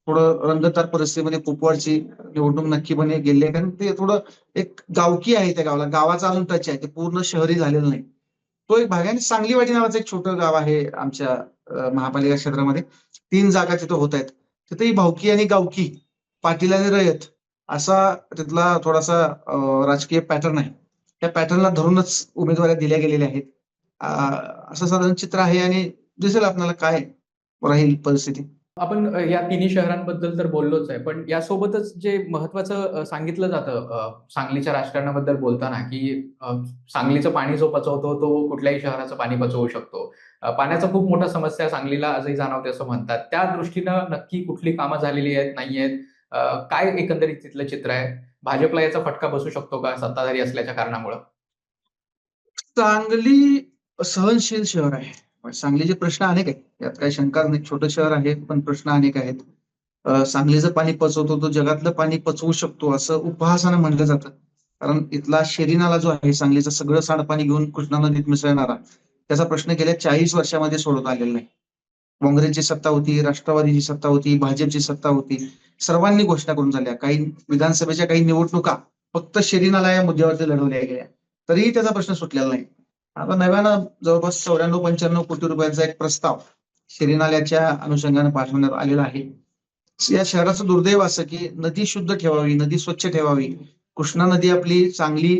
Speaker 1: थोडं रंगतदार परिस्थितीमध्ये कुपवाडची निवडणूक नक्कीपणे गेली आहे, कारण ते थोडं एक गावकी आहे. त्या गावाला गावाचा अजून टच आहे, ते पूर्ण शहरी झालेलं नाही. तो एक भाग आहे. आणि सांगलीवाडी नावाचं एक छोटं गाव आहे आमच्या महापालिका क्षेत्रामध्ये. 3 जागा तिथं होत आहेत. तिथेही भावकी आणि गावकी, पाटील आणि रयत असा तिथला थोडासा राजकीय पॅटर्न आहे. त्या पॅटर्नला धरूनच उमेदवारी दिल्या गेलेल्या आहेत. असं साधारण चित्र आहे आणि दिसेल आपल्याला काय राहील परिस्थिती.
Speaker 2: आपण या तिन्ही शहरांबद्दल तर बोललोच आहे, पण यासोबतच जे महत्वाचं सांगितलं जातं सांगलीच्या राजकारणाबद्दल बोलताना, की सांगलीचं पाणी जो पचवतो तो कुठल्याही शहराचं पाणी पचवू शकतो. पाण्याचा खूप मोठा समस्या सांगलीला आजही जाणवते असं म्हणतात. त्या दृष्टीनं नक्की कुठली कामं झालेली आहेत, नाही आहेत? काय एकंदरीत तिथलं चित्र आहे? भाजपला याचा फटका बसू शकतो का सत्ताधारी असल्याच्या कारणामुळं?
Speaker 1: सांगली सहनशील शहर आहे. सांगलीचे प्रश्न अनेक आहेत, यात काही शंका नाही. छोटं शहर आहे पण प्रश्न अनेक आहेत. सांगलीचं पाणी पचवतो तो जगातलं पाणी पचवू शकतो असं उपहासानं म्हटलं जातं. कारण इथला शेरी नाला जो आहे सांगलीचं सगळं सांडपाणी घेऊन कृष्णा नदीत मिसळणारा, त्याचा प्रश्न गेल्या 40 वर्षामध्ये सोडवता आलेला नाही. काँग्रेसची सत्ता होती, राष्ट्रवादीची सत्ता होती, भाजपची सत्ता होती. सर्वांनी घोषणा करून झाल्या. काही विधानसभेच्या काही निवडणुका फक्त शेरी नाला या मुद्द्यावरती लढवल्या गेल्या. तरीही त्याचा प्रश्न सुटलेला नाही. आता नव्यानं जवळपास 94-95 कोटी रुपयांचा एक प्रस्ताव श्री नाल्याच्या अनुषंगाने पाठवण्यात आलेला आहे. या शहराचं दुर्दैव असं की नदी शुद्ध ठेवावी, नदी स्वच्छ ठेवावी, कृष्णा नदी आपली चांगली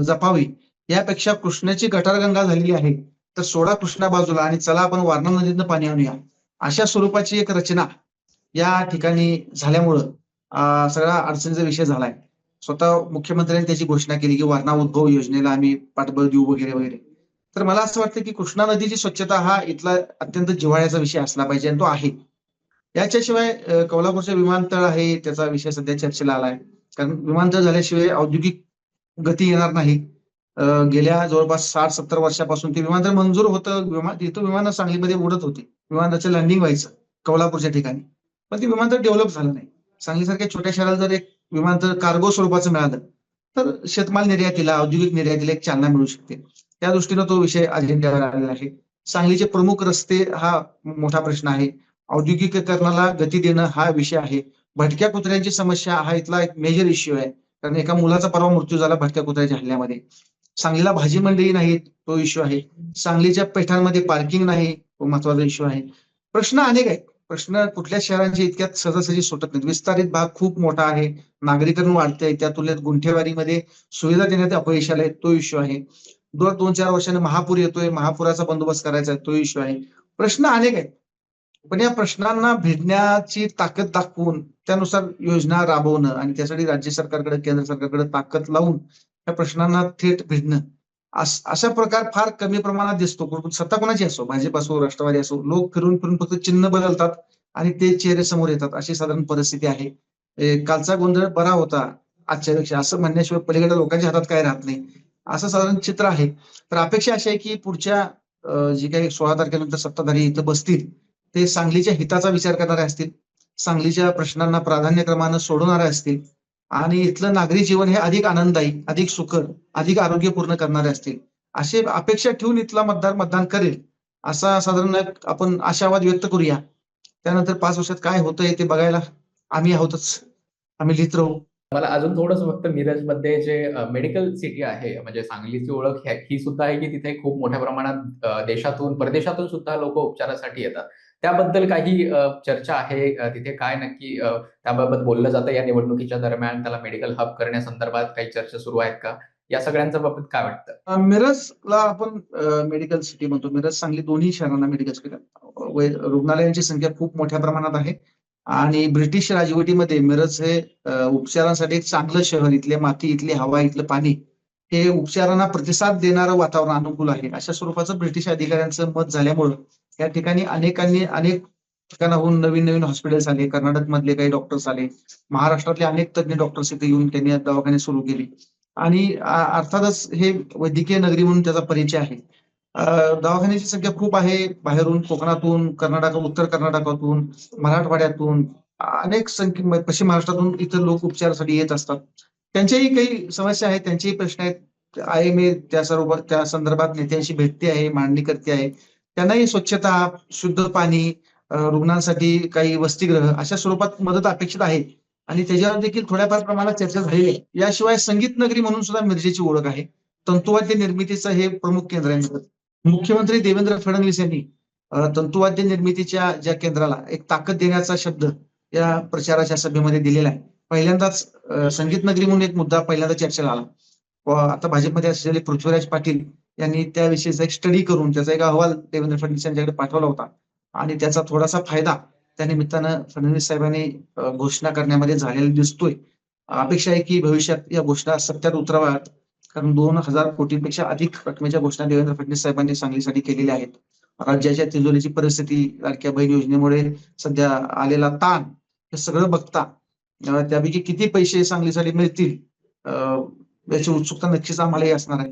Speaker 1: जपावी, यापेक्षा कृष्णाची गटारगंगा झालेली आहे, तर सोडा कृष्णा बाजूला आणि चला आपण वारणा नदीतनं पाणी आणूया, अशा स्वरूपाची एक रचना या ठिकाणी झाल्यामुळं सगळा अडचणीचा विषय झालाय. स्वतः मुख्यमंत्र्यांनी त्याची घोषणा केली की वारणा उद्भव योजनेला आम्ही पाठबळ देऊ वगैरे वगैरे. तर मला असं वाटतं की कृष्णा नदीची स्वच्छता हा इथला अत्यंत जिव्हाळ्याचा विषय असला पाहिजे आणि तो आहे. याच्याशिवाय कोल्हापूरचं विमानतळ आहे, त्याचा विषय सध्या चर्चेला आलाय. कारण विमानतळ झाल्याशिवाय औद्योगिक गती येणार नाही. गेल्या जवळपास 60-70 वर्षापासून ते विमानतळ मंजूर होतं. तिथं विमानं सांगलीमध्ये उडत होती. विमानाचं लँडिंग व्हायचं कोल्हापूरच्या ठिकाणी. पण ते विमानतळ डेव्हलप झालं नाही. सांगलीसारख्या छोट्या शहराला जर एक विमानतळ कार्गो स्वरूपाचं मिळालं, तर शेतमाल निर्यातीला, औद्योगिक निर्यातीला एक चालना मिळू शकते. त्या दृष्टीनं तो विषय अजेंड्यावर आलेला आहे. सांगलीचे प्रमुख रस्ते हा मोठा प्रश्न आहे. औद्योगिकीकरणाला गती देणं हा विषय आहे. भटक्या कुत्र्यांची समस्या हा इथला एक मेजर इश्यू आहे. कारण एका मुलाचा परवा मृत्यू झाला भटक्या कुत्र्याच्या हल्ल्यामध्ये. सांगलीला भाजी मंडई नाही, तो इश्यू आहे. सांगलीच्या पेठांमध्ये पार्किंग नाही, तो महत्वाचा इश्यू आहे. प्रश्न अनेक आहेत. प्रश्न कुठल्या शहरांचे इतक्यात सहजासहजी सुटत नाहीत. विस्तारित भाग खूप मोठा आहे. नागरीकरण वाढतंय. त्या तुलनेत गुंठेवारीमध्ये सुविधा देण्यात अपयश आलंय, तो इश्यू आहे. दर 2-4 वर्षांनी महापूर येतोय, महापुराचा बंदोबस्त करायचा आहे, तो इश्यू आहे. प्रश्न अनेक आहेत. पण या प्रश्नांना भिडण्याची ताकद दाखवून त्यानुसार योजना राबवणं आणि त्यासाठी राज्य सरकारकडे, केंद्र सरकारकडे ताकद लावून त्या प्रश्नांना थेट भिडणं, अशा प्रकार फार कमी प्रमाणात दिसतो. सत्ता कोणाची असो, भाजप असो, राष्ट्रवादी असो, लोक फिरून फिरून फक्त चिन्ह बदलतात आणि ते चेहरे समोर येतात, अशी साधारण परिस्थिती आहे. कालचा गोंधळ बरा होता आजच्यापेक्षा, असं म्हणण्याशिवाय पलीकडे लोकांच्या हातात काय राहत नाही, असं साधारण चित्र आहे. तर अपेक्षा अशी आहे की पुढच्या जी काही 16 तारखेनंतर सत्ताधारी इथं बसतील, ते सांगलीच्या हिताचा विचार करणारे असतील, सांगलीच्या प्रश्नांना प्राधान्यक्रमानं सोडवणारे असतील आणि इथलं नागरी जीवन हे अधिक आनंददायी, अधिक सुखद, अधिक आरोग्यपूर्ण करणारे असतील, अशी अपेक्षा ठेवून इथला मतदार मतदान करेल, असा साधारण एक आपण आशावाद व्यक्त करूया. त्यानंतर 5 वर्षात काय होतंय ते बघायला आम्ही आहोतच. आम्ही लिहित राहू.
Speaker 2: मला अजून थोडंसं फक्त मिरजमध्ये जे मेडिकल सिटी आहे, म्हणजे सांगलीची ओळख ही सुद्धा आहे की तिथे खूप मोठ्या प्रमाणात देशातून, परदेशातून सुद्धा लोक उपचारासाठी येतात. त्याबद्दल काही चर्चा आहे? तिथे काय नक्की त्याबाबत बोललं जातं या निवडणुकीच्या दरम्यान? त्याला मेडिकल हब करण्यासंदर्भात काही चर्चा सुरू आहेत का? या सगळ्यांच्या बाबतीत काय वाटतं?
Speaker 1: मिरजला आपण मेडिकल सिटी म्हणतो. मिरज, सांगली दोन्ही शहरांना मेडिकल सिटी. रुग्णालयांची संख्या खूप मोठ्या प्रमाणात आहे आणि ब्रिटिश राजवटीमध्ये मिरज हे उपचारांसाठी एक चांगलं शहर, इथली माती, इथली हवा, इथलं पाणी हे उपचारांना प्रतिसाद देणारं वातावरण अनुकूल आहे, अशा स्वरूपाचं ब्रिटिश अधिकाऱ्यांचं मत झाल्यामुळं या ठिकाणी अनेकांनी अनेक ठिकाणाहून नवीन नवीन हॉस्पिटल्स आले. कर्नाटक मधले काही डॉक्टर्स आले, महाराष्ट्रातले अनेक तज्ञ डॉक्टर्स इथे येऊन त्यांनी दवाखाने सुरू केले आणि अर्थातच हे वैद्यकीय नगरी म्हणून त्याचा परिचय आहे. दवाखान्याची संख्या खूप आहे. बाहेरून, कोकणातून, उत्तर कर्नाटकातून, मराठवाड्यातून अनेक पश्चिम महाराष्ट्रातून इथं लोक उपचारासाठी येत असतात. त्यांच्याही काही समस्या आहेत, त्यांचेही प्रश्न आहेत. IMA त्या संदर्भात नेत्यांशी भेटते आहे, मांडणी करते आहे. त्यांनाही स्वच्छता, शुद्ध पाणी, रुग्णांसाठी काही वसतिगृह अशा स्वरूपात मदत अपेक्षित आहे आणि त्याच्यावर देखील थोड्याफार प्रमाणात चर्चा झालेली आहे. याशिवाय संगीत नगरी म्हणून सुद्धा मिरजेची ओळख आहे. तंतुवाद्य निर्मितीचं हे प्रमुख केंद्र आहे. मुख्यमंत्री देवेंद्र फडणवीस यांनी तंतुवाद्य निर्मितीच्या ज्या केंद्राला एक ताकद देण्याचा शब्द या प्रचाराच्या सभेमध्ये दिलेला आहे. पहिल्यांदाच संगीत नगरी म्हणून एक मुद्दा पहिल्यांदा चर्चेला आला. आता भाजपमध्ये असलेले पृथ्वीराज पाटील यांनी त्याविषयीचा एक स्टडी करून त्याचा एक अहवाल देवेंद्र फडणवीस यांच्याकडे पाठवला होता आणि त्याचा थोडासा फायदा त्या निमित्तानं फडणवीस साहेबांनी घोषणा करण्यामध्ये झालेला दिसतोय. अपेक्षा आहे की भविष्यात या घोषणा सत्यात उतराव्यात, कारण 2000 कोटींपेक्षा अधिक रकमेच्या घोषणा देवेंद्र फडणवीस साहेबांनी सांगलीसाठी केलेल्या आहेत. राज्याच्या तिजोरीची परिस्थिती, लाडक्या बहीण योजनेमुळे सध्या आलेला ताण, हे सगळं बघता त्यापैकी किती पैसे सांगलीसाठी मिळतील याची उत्सुकता नक्कीच आम्हालाही असणार आहे.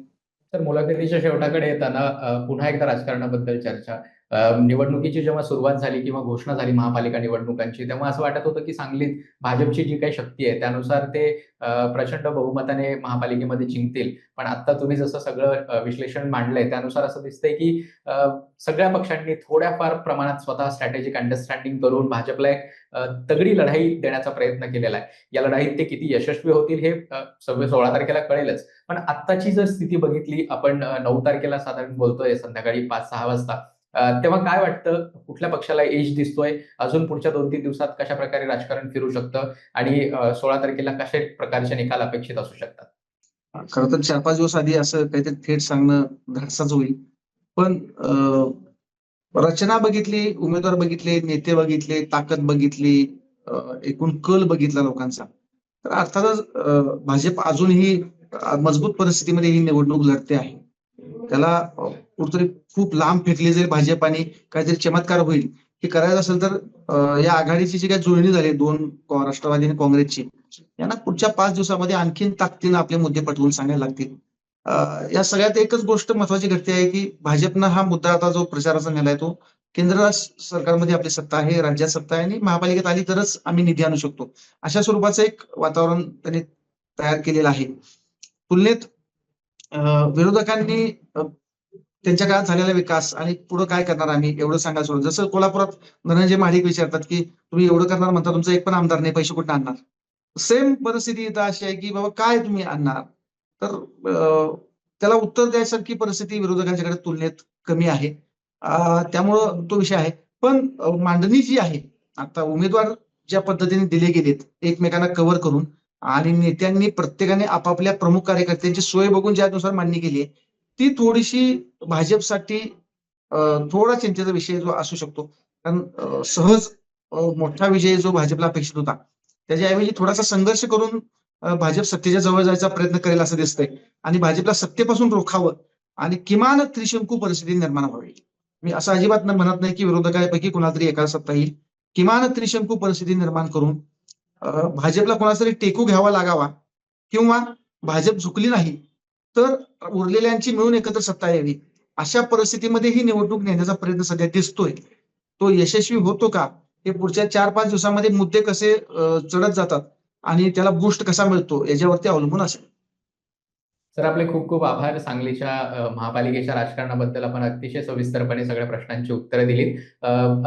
Speaker 2: तर मुलाखतीच्या शेवटाकडे येताना पुन्हा एकदा राजकारणाबद्दल चर्चा. निवडणुकीची जेव्हा सुरुवात झाली किंवा घोषणा झाली महापालिका निवडणुकांची, तेव्हा असं वाटत होतं की सांगलीत भाजपची जी काही शक्ती आहे त्यानुसार ते प्रचंड बहुमताने महापालिकेमध्ये जिंकतील. पण आता तुम्ही जसं सगळं विश्लेषण मांडलंय त्यानुसार असं दिसतंय की सगळ्या पक्षांनी थोड्याफार प्रमाणात स्वतः स्ट्रॅटेजिक अंडरस्टँडिंग करून भाजपला एक तगडी लढाई देण्याचा प्रयत्न केलेला आहे. या लढाईत ते किती यशस्वी होतील हे 16 तारखेला कळेलच. पण आत्ताची जर स्थिती बघितली आपण 9 तारखेला साधारण बोलतोय संध्याकाळी 5-6 वाजता, तेव्हा काय वाटतं कुठल्या पक्षाला एज दिसतोय? अजून पुढच्या 2-3 दिवसात कशा प्रकारे राजकारण फिरू शकतं आणि 16 तारखेला कशा प्रकारचे निकाल अपेक्षित असू शकतात?
Speaker 1: खरं तर 4-5 दिवस आधी असं काहीतरी थेट सांगणं धाडसाच होईल. पण रचना बघितली, उमेदवार बघितले, नेते बघितले, ताकद बघितली, एकूण कल बघितला लोकांचा, तर अर्थातच भाजप अजूनही मजबूत परिस्थितीमध्ये ही निवडणूक लढते आहे. त्याला कुठेतरी खूप लांब फेकली जाईल भाजप आणि काहीतरी चमत्कार होईल. हे करायचं असेल तर या आघाडीची जी काही जुळणी झाली 2 राष्ट्रवादी आणि काँग्रेसची, यांना पुढच्या 5 दिवसामध्ये आणखीन ताकदीनं आपले मुद्दे पटवून सांगायला लागतील. या सगळ्यात एकच गोष्ट महत्वाची घडते आहे की भाजपनं हा मुद्दा आता जो प्रचाराचा नेलाय तो केंद्र सरकारमध्ये आपली सत्ता आहे, राज्यात सत्ता आहे आणि महापालिकेत आली तरच आम्ही निधी आणू शकतो. अशा स्वरूपाचं एक वातावरण त्यांनी तयार केलेलं आहे. तुलनेत विरोधकांनी त्यांच्या काळात झालेला विकास आणि पुढे काय करणार आम्ही एवढं सांगायला सोडलं. जसं कोल्हापुरात धनंजय महाडिक विचारतात की तुम्ही एवढं करणार म्हणता, तुमचा एक पण आमदार नाही, पैसे कुठून आणणार? सेम परिस्थिती इथं अशी आहे की बाबा काय तुम्ही आणणार? तर त्याला उत्तर द्यायसारखी परिस्थिती विरोधकांच्याकडे तुलनेत कमी आहे. त्यामुळं तो विषय आहे. पण मांडणी जी आहे, आता उमेदवार ज्या पद्धतीने दिले गेलेत एकमेकांना कव्हर करून आणि नेत्यांनी प्रत्येकाने आपापल्या प्रमुख कार्यकर्त्यांची सोय बघून ज्यानुसार मांडणी केली आहे, ती थोडीशी भाजपसाठी थोडा चिंतेचा विषय जो असू शकतो. कारण सहज मोठा विजय जो भाजपला अपेक्षित होता, त्याच्याऐवजी थोडासा संघर्ष करून भाजप सत्तेच्या जवळ जायचा प्रयत्न करेल असं दिसतंय आणि भाजपला सत्तेपासून रोखावं आणि किमान त्रिशंकू परिस्थिती निर्माण व्हावी. मी असं अजिबात म्हणत नाही की विरोधकांपैकी कुणाला तरी एका सत्ता येईल. किमान त्रिशंकू परिस्थिती निर्माण करून भाजपला कोणाचा तरी टेकू घ्यावा लागावा किंवा भाजप झुकली नाही तर उरलेल्यांची मिळून एकत्र सत्ता यावी. अशा परिस्थितीमध्ये ही निवडणूक नेण्याचा प्रयत्न सध्या दिसतोय. तो यशस्वी होतो का? हे पुढच्या 4-5 दिवसामध्ये मुद्दे कसे चढत जातात आणि त्याला बूस्ट कसा मिळतो याच्यावरती अवलंबून असेल.
Speaker 2: सर, आपले खूप खूप आभार. सांगलीच्या महापालिकेच्या राजकारणाबद्दल आपण अतिशय सविस्तरपणे सगळ्या प्रश्नांची उत्तरं दिलीत.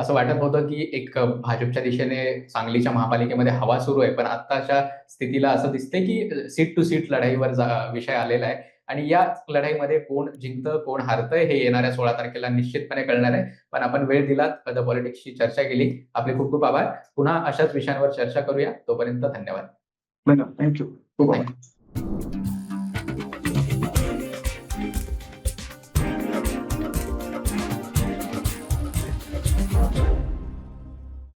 Speaker 2: असं वाटत होतं की एक भाजपच्या दिशेने सांगलीच्या महापालिकेमध्ये हवा सुरू आहे, पण आत्ताच्या स्थितीला असं दिसतंय की सीट टू सीट लढाईवर विषय आलेला आहे आणि या लढाईमध्ये कोण जिंकतं कोण हारतंय हे येणाऱ्या 16 तारखेला निश्चितपणे कळणार आहे. पण आपण वेळ दिलात, द पॉलिटिक्सची चर्चा केली. आपले खूप खूप आभार. पुन्हा अशाच विषयांवर चर्चा करूया. तोपर्यंत धन्यवाद.
Speaker 1: थँक्यू. खूप आभार.